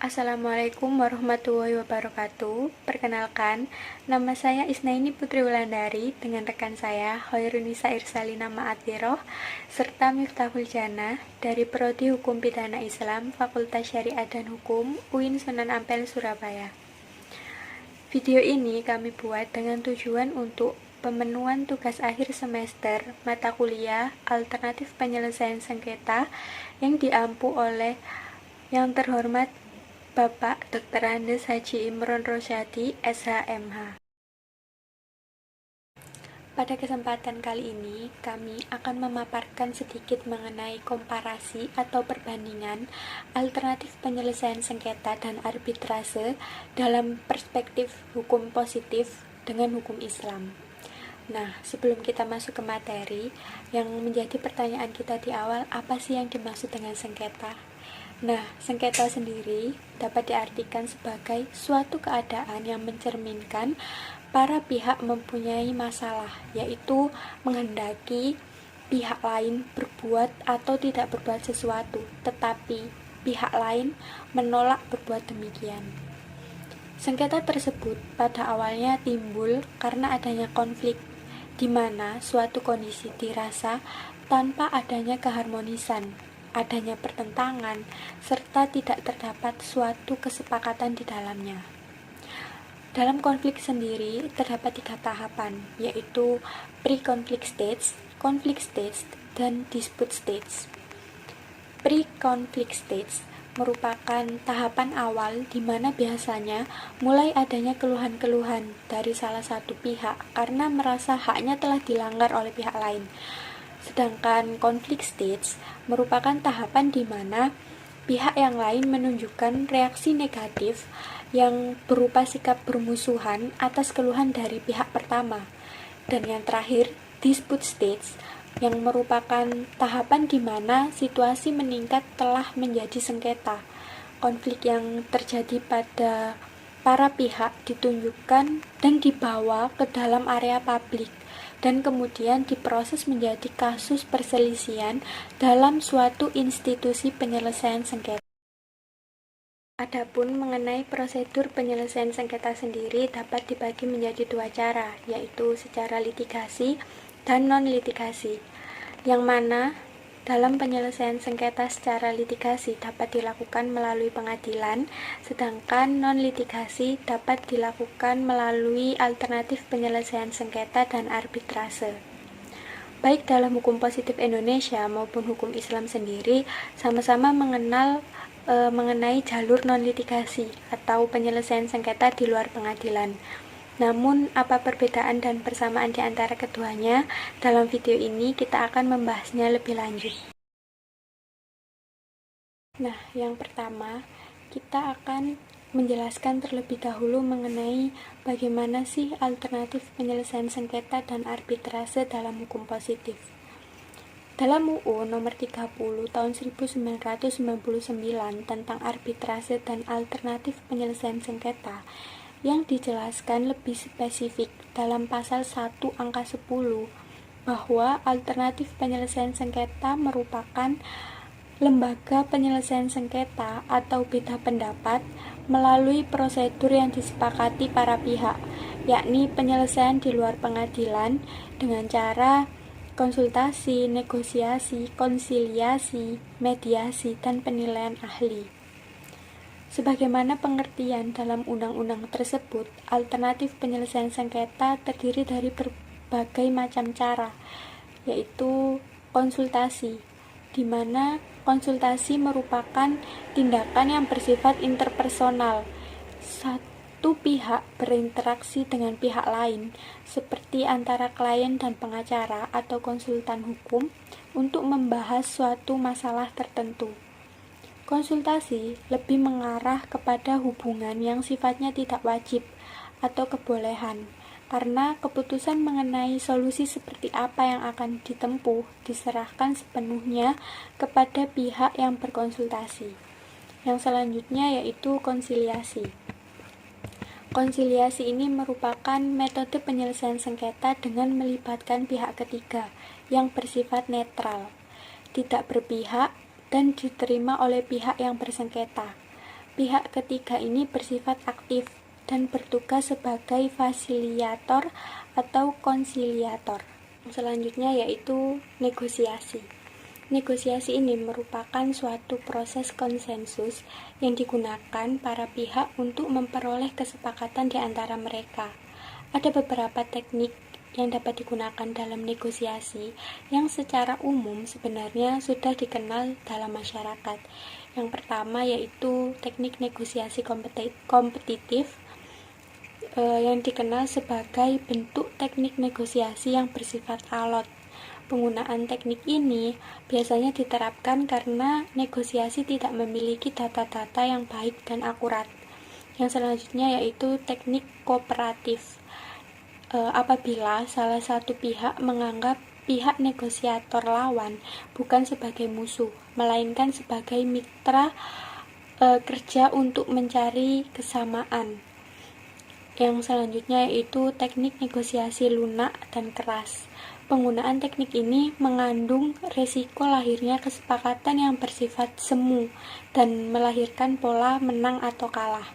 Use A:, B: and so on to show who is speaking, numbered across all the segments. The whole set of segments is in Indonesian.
A: Assalamualaikum warahmatullahi wabarakatuh. Perkenalkan, nama saya Isnaini Putri Wulandari dengan rekan saya Hoirunisa Irsalina Ma'atiroh serta Miftahul Jannah dari Prodi Hukum Pidana Islam Fakultas Syariah dan Hukum UIN Sunan Ampel Surabaya. Video ini kami buat dengan tujuan untuk pemenuhan tugas akhir semester mata kuliah alternatif penyelesaian sengketa yang diampu oleh yang terhormat Bapak Dr. Andes Haji Imron Rosyadi, SHMH. Pada kesempatan kali ini, kami akan memaparkan sedikit mengenai komparasi atau perbandingan alternatif penyelesaian sengketa dan arbitrase dalam perspektif hukum positif dengan hukum Islam. Nah, sebelum kita masuk ke materi, yang menjadi pertanyaan kita di awal, apa sih yang dimaksud dengan sengketa? Nah, sengketa sendiri dapat diartikan sebagai suatu keadaan yang mencerminkan para pihak mempunyai masalah, yaitu menghendaki pihak lain berbuat atau tidak berbuat sesuatu, tetapi pihak lain menolak berbuat demikian. Sengketa tersebut pada awalnya timbul karena adanya konflik, di mana suatu kondisi dirasa tanpa adanya keharmonisan, adanya pertentangan, serta tidak terdapat suatu kesepakatan di dalamnya. Dalam konflik sendiri terdapat 3 tahapan, yaitu pre-conflict stage, conflict stage, dan dispute stage. Pre-conflict stage merupakan tahapan awal di mana biasanya mulai adanya keluhan-keluhan dari salah satu pihak karena merasa haknya telah dilanggar oleh pihak lain. Sedangkan conflict stage merupakan tahapan di mana pihak yang lain menunjukkan reaksi negatif yang berupa sikap bermusuhan atas keluhan dari pihak pertama. Dan yang terakhir, dispute stage yang merupakan tahapan di mana situasi meningkat telah menjadi sengketa. Konflik yang terjadi pada para pihak ditunjukkan dan dibawa ke dalam area publik dan kemudian diproses menjadi kasus perselisihan dalam suatu institusi penyelesaian sengketa. Adapun mengenai prosedur penyelesaian sengketa sendiri dapat dibagi menjadi 2 cara, yaitu secara litigasi dan non-litigasi, yang mana dalam penyelesaian sengketa secara litigasi dapat dilakukan melalui pengadilan, sedangkan non-litigasi dapat dilakukan melalui alternatif penyelesaian sengketa dan arbitrase. Baik dalam hukum positif Indonesia maupun hukum Islam sendiri sama-sama mengenai jalur non-litigasi atau penyelesaian sengketa di luar pengadilan. Namun, apa perbedaan dan persamaan di antara keduanya? Dalam video ini kita akan membahasnya lebih lanjut. Nah, yang pertama, kita akan menjelaskan terlebih dahulu mengenai bagaimana sih alternatif penyelesaian sengketa dan arbitrase dalam hukum positif. Dalam UU nomor 30 tahun 1999 tentang arbitrase dan alternatif penyelesaian sengketa, yang dijelaskan lebih spesifik dalam pasal 1 angka 10 bahwa alternatif penyelesaian sengketa merupakan lembaga penyelesaian sengketa atau beda pendapat melalui prosedur yang disepakati para pihak, yakni penyelesaian di luar pengadilan dengan cara konsultasi, negosiasi, konsiliasi, mediasi, dan penilaian ahli. Sebagaimana pengertian dalam undang-undang tersebut, alternatif penyelesaian sengketa terdiri dari berbagai macam cara, yaitu konsultasi, di mana konsultasi merupakan tindakan yang bersifat interpersonal. Satu pihak berinteraksi dengan pihak lain, seperti antara klien dan pengacara atau konsultan hukum, untuk membahas suatu masalah tertentu. Konsultasi lebih mengarah kepada hubungan yang sifatnya tidak wajib atau kebolehan, karena keputusan mengenai solusi seperti apa yang akan ditempuh diserahkan sepenuhnya kepada pihak yang berkonsultasi. Yang selanjutnya yaitu konsiliasi. Konsiliasi ini merupakan metode penyelesaian sengketa dengan melibatkan pihak ketiga yang bersifat netral, tidak berpihak, dan diterima oleh pihak yang bersengketa. pihak ketiga ini bersifat aktif dan bertugas sebagai fasilitator atau konsiliator. Selanjutnya yaitu negosiasi. Negosiasi ini merupakan suatu proses konsensus yang digunakan para pihak untuk memperoleh kesepakatan di antara mereka. Ada beberapa teknik yang dapat digunakan dalam negosiasi yang secara umum sebenarnya sudah dikenal dalam masyarakat. Yang pertama yaitu teknik negosiasi kompetitif yang dikenal sebagai bentuk teknik negosiasi yang bersifat alot. Penggunaan teknik ini biasanya diterapkan karena negosiasi tidak memiliki data-data yang baik dan akurat. Yang selanjutnya yaitu teknik kooperatif. Apabila salah satu pihak menganggap pihak negosiator lawan bukan sebagai musuh, melainkan sebagai mitra kerja untuk mencari kesamaan. Yang selanjutnya yaitu teknik negosiasi lunak dan keras. Penggunaan teknik ini mengandung resiko lahirnya kesepakatan yang bersifat semu dan melahirkan pola menang atau kalah.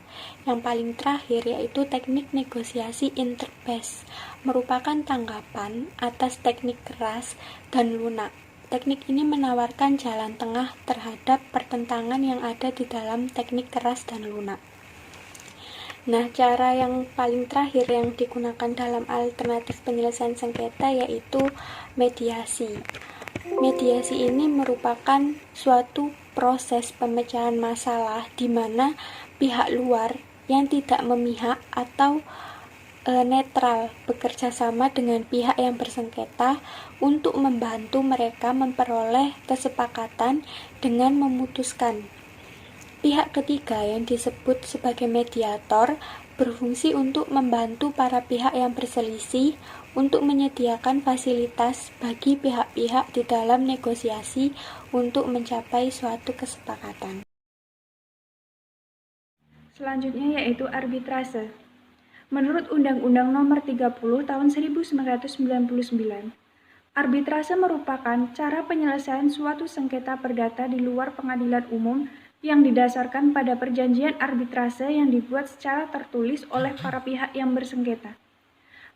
A: Yang paling terakhir yaitu teknik negosiasi interface, merupakan tanggapan atas teknik keras dan lunak. Teknik ini menawarkan jalan tengah terhadap pertentangan yang ada di dalam teknik keras dan lunak. Nah, cara yang paling terakhir yang digunakan dalam alternatif penyelesaian sengketa yaitu mediasi. Mediasi ini merupakan suatu proses pemecahan masalah di mana pihak luar yang tidak memihak atau netral bekerja sama dengan pihak yang bersengketa untuk membantu mereka memperoleh kesepakatan dengan memutuskan. Pihak ketiga yang disebut sebagai mediator berfungsi untuk membantu para pihak yang berselisih untuk menyediakan fasilitas bagi pihak-pihak di dalam negosiasi untuk mencapai suatu kesepakatan.
B: Selanjutnya yaitu arbitrase. Menurut Undang-Undang Nomor 30 Tahun 1999, arbitrase merupakan cara penyelesaian suatu sengketa perdata di luar pengadilan umum yang didasarkan pada perjanjian arbitrase yang dibuat secara tertulis oleh para pihak yang bersengketa.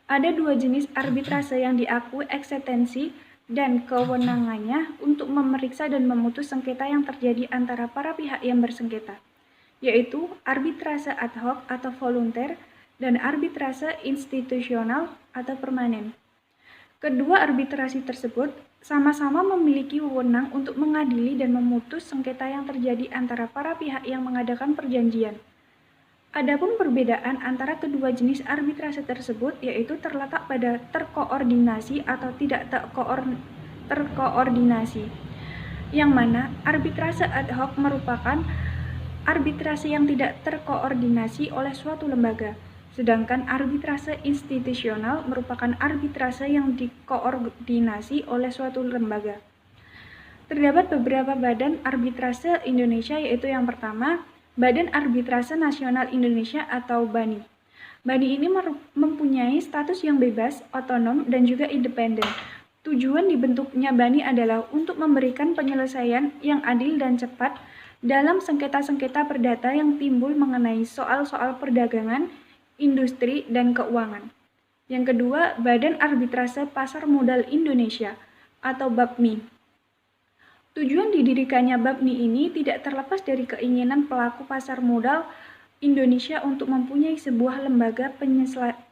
B: Ada dua jenis arbitrase yang diakui eksistensi dan kewenangannya untuk memeriksa dan memutus sengketa yang terjadi antara para pihak yang bersengketa, yaitu arbitrase ad hoc atau volunter dan arbitrase institusional atau permanen. Kedua arbitrasi tersebut sama-sama memiliki wewenang untuk mengadili dan memutus sengketa yang terjadi antara para pihak yang mengadakan perjanjian. Adapun perbedaan antara kedua jenis arbitrase tersebut yaitu terletak pada terkoordinasi atau tidak terkoordinasi, yang mana arbitrase ad hoc merupakan arbitrase yang tidak terkoordinasi oleh suatu lembaga. Sedangkan arbitrase institusional merupakan arbitrase yang dikoordinasi oleh suatu lembaga. Terdapat beberapa badan arbitrase Indonesia, yaitu yang pertama, Badan Arbitrase Nasional Indonesia atau BANI. BANI ini mempunyai status yang bebas, otonom, dan juga independen. Tujuan dibentuknya BANI adalah untuk memberikan penyelesaian yang adil dan cepat dalam sengketa-sengketa perdata yang timbul mengenai soal-soal perdagangan, industri, dan keuangan. Yang kedua, Badan Arbitrase Pasar Modal Indonesia atau BAPMI. Tujuan didirikannya BAPMI ini tidak terlepas dari keinginan pelaku pasar modal Indonesia untuk mempunyai sebuah lembaga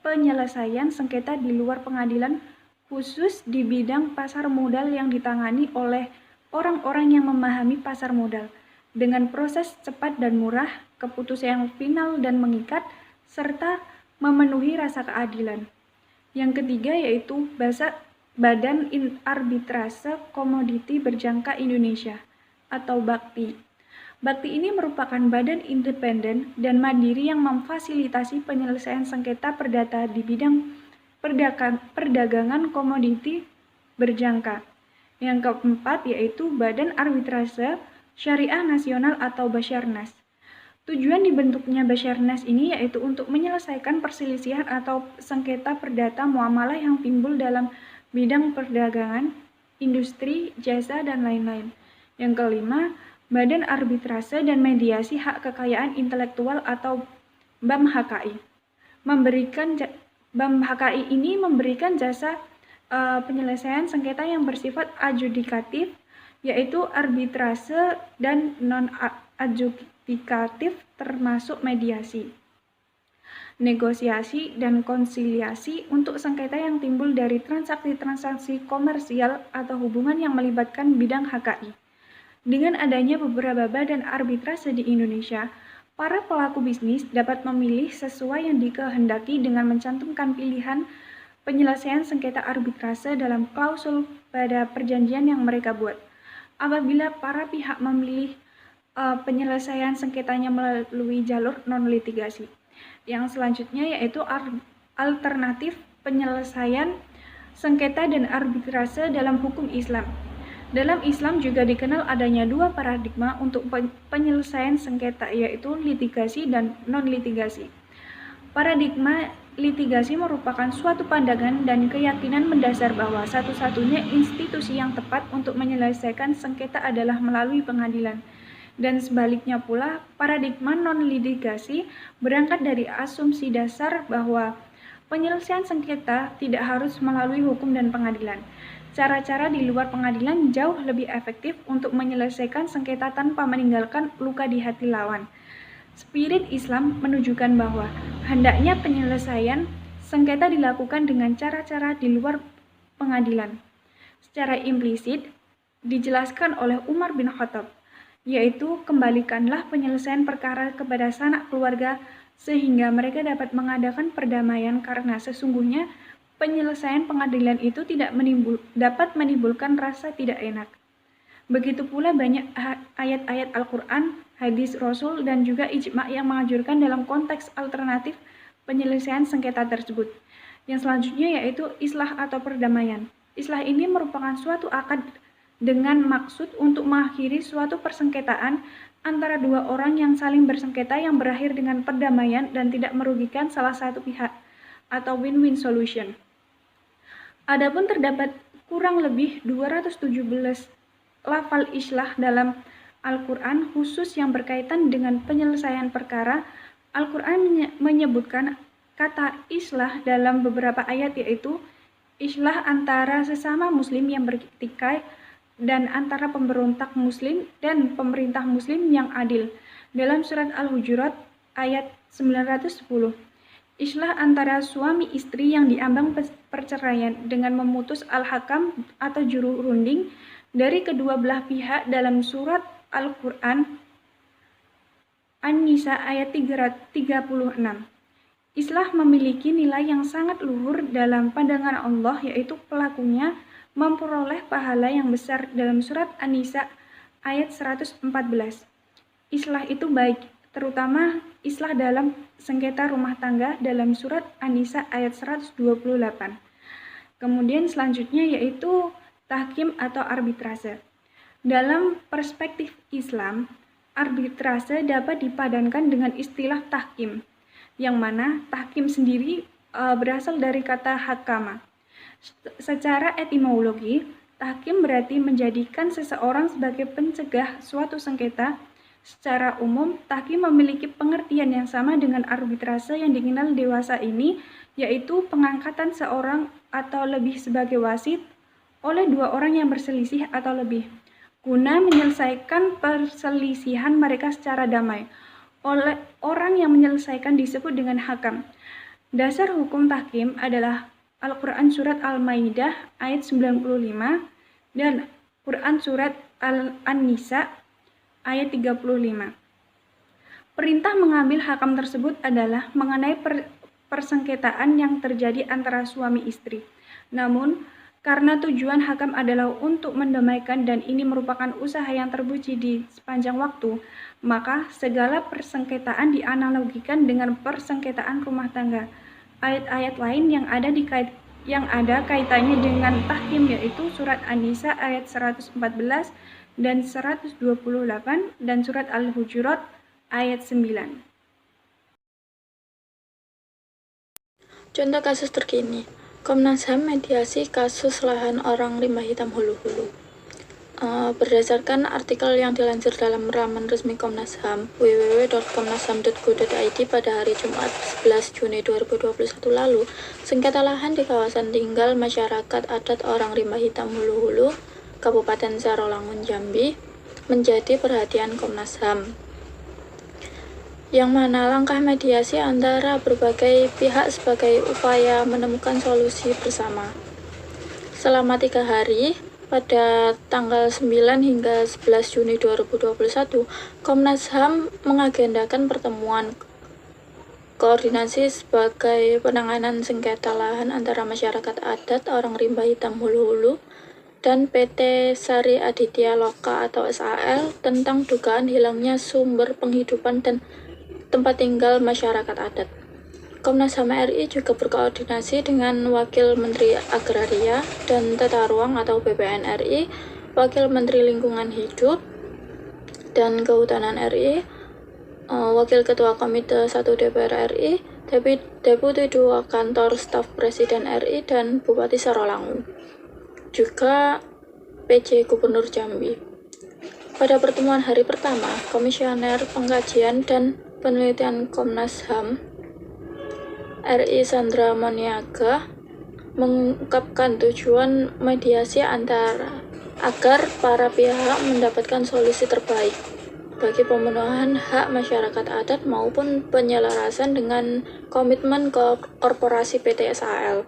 B: penyelesaian sengketa di luar pengadilan khusus di bidang pasar modal yang ditangani oleh orang-orang yang memahami pasar modal dengan proses cepat dan murah, keputusan yang final dan mengikat, serta memenuhi rasa keadilan. Yang ketiga yaitu Badan Arbitrase Komoditi Berjangka Indonesia atau BAKTI. BAKTI ini merupakan badan independen dan mandiri yang memfasilitasi penyelesaian sengketa perdata di bidang perdagangan komoditi berjangka. Yang keempat yaitu Badan Arbitrase Syariah Nasional atau Basyarnas. Tujuan dibentuknya Basyarnas ini yaitu untuk menyelesaikan perselisihan atau sengketa perdata muamalah yang timbul dalam bidang perdagangan, industri, jasa, dan lain-lain. Yang kelima, Badan Arbitrase dan Mediasi Hak Kekayaan Intelektual atau BAM-HKI. BAM-HKI ini memberikan jasa penyelesaian sengketa yang bersifat adjudikatif, yaitu arbitrase dan non-adjudikatif termasuk mediasi, negosiasi, dan konsiliasi untuk sengketa yang timbul dari transaksi-transaksi komersial atau hubungan yang melibatkan bidang HKI. Dengan adanya beberapa badan arbitrase di Indonesia, para pelaku bisnis dapat memilih sesuai yang dikehendaki dengan mencantumkan pilihan penyelesaian sengketa arbitrase dalam klausul pada perjanjian yang mereka buat. Apabila para pihak memilih penyelesaian sengketanya melalui jalur non-litigasi. Yang selanjutnya yaitu alternatif penyelesaian sengketa dan arbitrase dalam hukum Islam. Dalam Islam juga dikenal adanya dua paradigma untuk penyelesaian sengketa, yaitu litigasi dan non-litigasi. Paradigma litigasi merupakan suatu pandangan dan keyakinan mendasar bahwa satu-satunya institusi yang tepat untuk menyelesaikan sengketa adalah melalui pengadilan. Dan sebaliknya pula, paradigma non-litigasi berangkat dari asumsi dasar bahwa penyelesaian sengketa tidak harus melalui hukum dan pengadilan. Cara-cara di luar pengadilan jauh lebih efektif untuk menyelesaikan sengketa tanpa meninggalkan luka di hati lawan. Spirit Islam menunjukkan bahwa hendaknya penyelesaian sengketa dilakukan dengan cara-cara di luar pengadilan. Secara implisit dijelaskan oleh Umar bin Khattab, yaitu kembalikanlah penyelesaian perkara kepada sanak keluarga sehingga mereka dapat mengadakan perdamaian, karena sesungguhnya penyelesaian pengadilan itu tidak dapat menimbulkan rasa tidak enak. Begitu pula banyak ayat-ayat Al-Quran, hadis Rasul, dan juga ijma' yang menganjurkan dalam konteks alternatif penyelesaian sengketa tersebut. Yang selanjutnya yaitu islah atau perdamaian. Islah ini merupakan suatu akad dengan maksud untuk mengakhiri suatu persengketaan antara dua orang yang saling bersengketa yang berakhir dengan perdamaian dan tidak merugikan salah satu pihak, atau win-win solution. Adapun terdapat kurang lebih 217 lafal islah dalam Al-Quran khusus yang berkaitan dengan penyelesaian perkara. Al-Quran menyebutkan kata islah dalam beberapa ayat, yaitu islah antara sesama muslim yang bertikai dan antara pemberontak muslim dan pemerintah muslim yang adil dalam surat Al-Hujurat ayat 910. Islah antara suami istri yang diambang perceraian dengan memutus al-hakam atau juru runding dari kedua belah pihak dalam surat Al-Quran An-Nisa ayat 36. Islah memiliki nilai yang sangat luhur dalam pandangan Allah, yaitu pelakunya memperoleh pahala yang besar dalam surat An-Nisa ayat 114. Islah itu baik, terutama islah dalam sengketa rumah tangga dalam surat An-Nisa ayat 128. Kemudian selanjutnya yaitu tahkim atau arbitrase. Dalam perspektif Islam, arbitrase dapat dipadankan dengan istilah tahkim, yang mana tahkim sendiri berasal dari kata hakama. Secara etimologi, tahkim berarti menjadikan seseorang sebagai pencegah suatu sengketa. Secara umum, tahkim memiliki pengertian yang sama dengan arbitrase yang dikenal dewasa ini, yaitu pengangkatan seorang atau lebih sebagai wasit oleh dua orang yang berselisih atau lebih, guna menyelesaikan perselisihan mereka secara damai. Oleh orang yang menyelesaikan disebut dengan hakam. Dasar hukum tahkim adalah Al-Quran Surat Al-Maidah ayat 95 dan Quran Surat An-Nisa ayat 35. Perintah mengambil hakam tersebut adalah mengenai persengketaan yang terjadi antara suami istri. Namun, karena tujuan hakam adalah untuk mendamaikan dan ini merupakan usaha yang terpuji di sepanjang waktu, maka segala persengketaan dianalogikan dengan persengketaan rumah tangga. Ayat-ayat lain yang ada kaitannya dengan tahkim yaitu surat An-Nisa ayat 114 dan 128 dan surat Al-Hujurat ayat 9.
A: Contoh kasus terkini. Komnas HAM mediasi kasus lahan orang Rimba Hitam Hulu-Hulu.
C: Berdasarkan artikel yang dilansir dalam laman resmi Komnas HAM www.komnasham.go.id pada hari Jumat 11 Juni 2021 lalu, sengketa lahan di kawasan tinggal masyarakat adat orang Rimba Hitam Hulu Hulu, Kabupaten Sarolangun, Jambi, menjadi perhatian Komnas HAM. Yang mana langkah mediasi antara berbagai pihak sebagai upaya menemukan solusi bersama. Selama 3 hari, pada tanggal 9 hingga 11 Juni 2021, Komnas HAM mengagendakan pertemuan koordinasi sebagai penanganan sengketa lahan antara masyarakat adat orang Rimba Hitam Hulu Hulu dan PT Sari Aditya Loka atau SAL tentang dugaan hilangnya sumber penghidupan dan tempat tinggal masyarakat adat. Komnas HAM RI juga berkoordinasi dengan Wakil Menteri Agraria dan Tata Ruang atau BPN RI, Wakil Menteri Lingkungan Hidup dan Kehutanan RI, Wakil Ketua Komite 1 DPR RI, Deputi 2 Kantor Staf Presiden RI, dan Bupati Sarolangun, juga PJ Gubernur Jambi. Pada pertemuan hari pertama, Komisioner Pengkajian dan Penelitian Komnas HAM RI Sandra Moniaga mengungkapkan tujuan mediasi agar para pihak mendapatkan solusi terbaik bagi pemenuhan hak masyarakat adat maupun penyelarasan dengan komitmen korporasi PT SAL.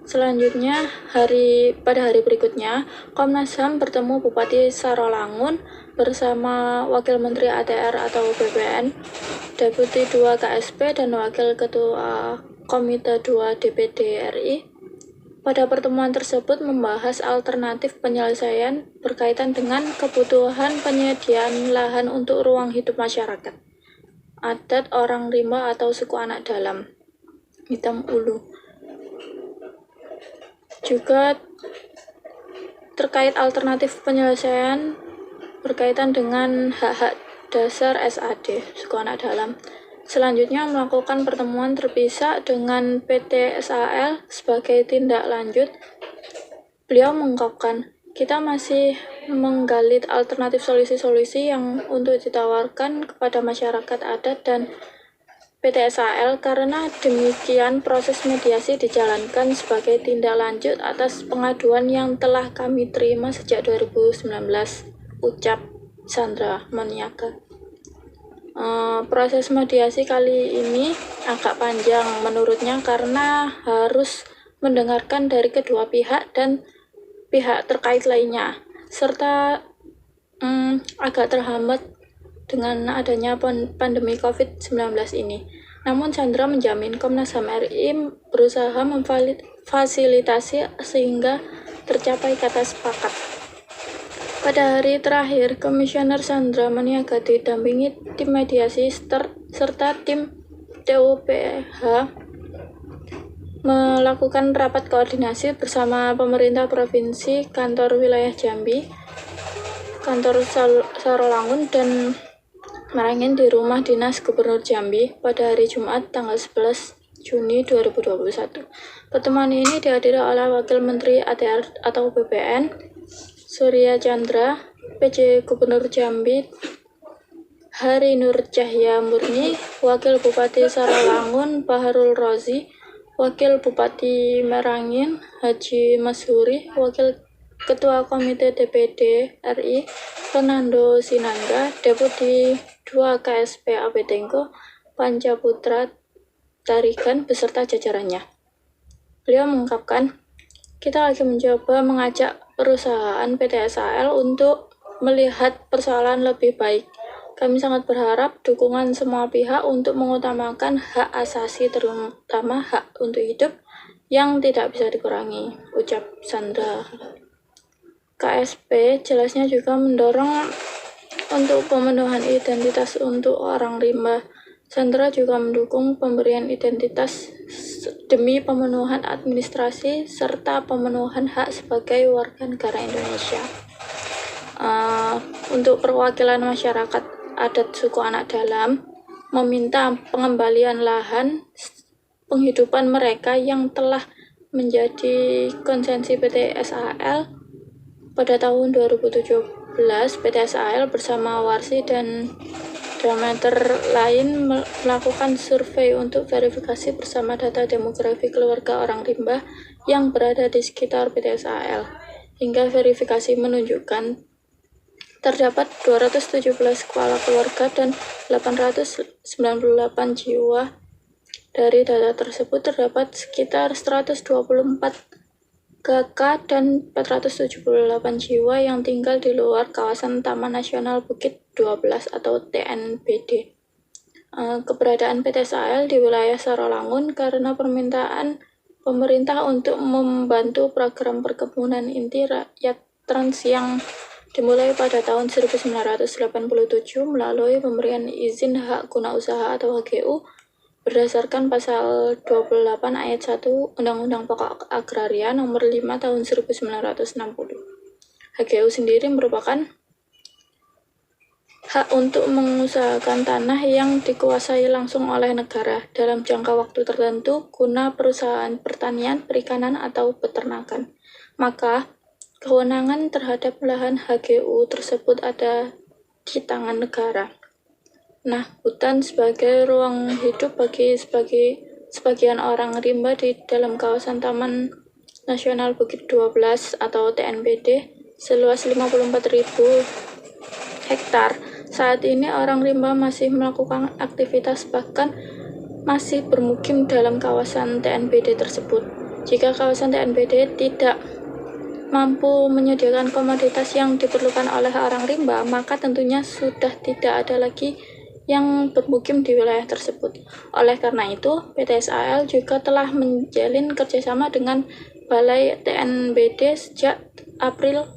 C: Selanjutnya, pada hari berikutnya, Komnas HAM bertemu Bupati Sarolangun bersama Wakil Menteri ATR atau BPN, Deputi 2 KSP, dan Wakil Ketua Komite 2 DPD RI. Pada pertemuan tersebut membahas alternatif penyelesaian berkaitan dengan kebutuhan penyediaan lahan untuk ruang hidup masyarakat adat orang Rimba atau suku anak dalam Hitam Ulu. Juga terkait alternatif penyelesaian berkaitan dengan hak-hak dasar SAD, suku anak dalam. Selanjutnya melakukan pertemuan terpisah dengan PT SAL sebagai tindak lanjut. Beliau mengungkapkan, kita masih menggali alternatif solusi-solusi yang untuk ditawarkan kepada masyarakat adat dan PT SAL, karena demikian proses mediasi dijalankan sebagai tindak lanjut atas pengaduan yang telah kami terima sejak 2019, ucap Sandra Moniaga. Proses mediasi kali ini agak panjang menurutnya karena harus mendengarkan dari kedua pihak dan pihak terkait lainnya, serta agak terhambat dengan adanya pandemi COVID-19 ini. Namun Sandra menjamin Komnas HAM RI berusaha memfasilitasi sehingga tercapai kata sepakat. Pada hari terakhir, Komisioner Sandra Moniaga didampingi tim mediasi serta tim TUPH melakukan rapat koordinasi bersama pemerintah provinsi, kantor wilayah Jambi, kantor Sarolangun, dan Merangin di rumah dinas Gubernur Jambi pada hari Jumat tanggal 11 Juni 2021. Pertemuan ini dihadiri oleh Wakil Menteri ATR atau BPN, Surya Chandra, PJ Gubernur Jambi, Hari Nur Cahya Murni, Wakil Bupati Sarolangun, Baharul Rozi, Wakil Bupati Merangin, Haji Mashuri, Wakil Ketua Komite DPD RI, Fernando Sinangga, Deputi 2 KSP Abetengko, Pancaputra Tarigan, beserta jajarannya. Beliau mengungkapkan, kita lagi mencoba mengajak perusahaan PT SAL untuk melihat persoalan lebih baik. Kami sangat berharap dukungan semua pihak untuk mengutamakan hak asasi, terutama hak untuk hidup yang tidak bisa dikurangi, ucap Sandra. KSP jelasnya juga mendorong untuk pemenuhan identitas untuk orang rimba. Sandra juga mendukung pemberian identitas demi pemenuhan administrasi serta pemenuhan hak sebagai warga negara Indonesia. Untuk perwakilan masyarakat adat suku anak dalam meminta pengembalian lahan penghidupan mereka yang telah menjadi konsesi PT SAL Pada tahun 2017, PT SAL bersama Warsi dan Drameter lain melakukan survei untuk verifikasi bersama data demografi keluarga orang rimba yang berada di sekitar PT SAL. Hingga verifikasi menunjukkan terdapat 217 kepala keluarga dan 898 jiwa. Dari data tersebut terdapat sekitar 124 KK dan 478 jiwa yang tinggal di luar kawasan Taman Nasional Bukit 12 atau TNBD. Keberadaan PT SAL di wilayah Sarolangun karena permintaan pemerintah untuk membantu program perkebunan inti rakyat Trans yang dimulai pada tahun 1987 melalui pemberian izin hak guna usaha atau HGU berdasarkan pasal 28 ayat 1 Undang-Undang Pokok Agraria nomor 5 tahun 1960. HGU sendiri merupakan hak untuk mengusahakan tanah yang dikuasai langsung oleh negara dalam jangka waktu tertentu guna perusahaan pertanian, perikanan, atau peternakan. Maka, kewenangan terhadap lahan HGU tersebut ada di tangan negara. Nah, hutan sebagai ruang hidup bagi sebagian orang rimba di dalam kawasan Taman Nasional Bukit 12 atau TNBD seluas 54.000 hektar. Saat ini orang rimba masih melakukan aktivitas bahkan masih bermukim dalam kawasan TNBD tersebut. Jika kawasan TNBD tidak mampu menyediakan komoditas yang diperlukan oleh orang rimba, maka tentunya sudah tidak ada lagi yang bermukim di wilayah tersebut. Oleh karena itu, PT SAL juga telah menjalin kerjasama dengan Balai TNBD sejak April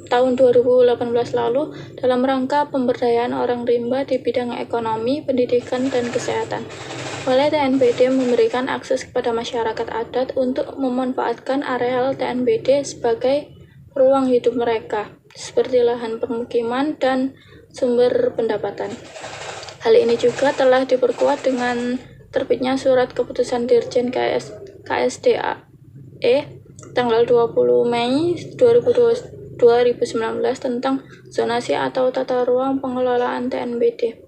C: tahun 2018 lalu dalam rangka pemberdayaan orang rimba di bidang ekonomi, pendidikan, dan kesehatan. Balai TNBD memberikan akses kepada masyarakat adat untuk memanfaatkan areal TNBD sebagai ruang hidup mereka, seperti lahan permukiman dan sumber pendapatan. Hal ini juga telah diperkuat dengan terbitnya Surat Keputusan Dirjen KSDAE tanggal 20 Mei 2019 tentang zonasi atau tata ruang pengelolaan TNBD.